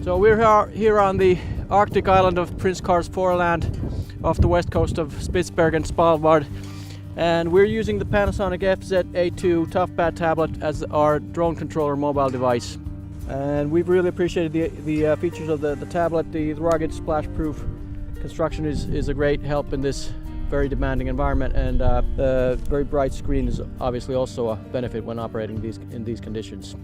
So we're here on the Arctic island of Prince Karl's Foreland off the west coast of Spitsbergen, Svalbard, and we're using the Panasonic FZ-A2 Toughbook tablet as our drone controller mobile device. And we've really appreciated the features of the tablet. The rugged splash-proof construction is a great help in this very demanding environment, and the very bright screen is obviously also a benefit when operating in these conditions.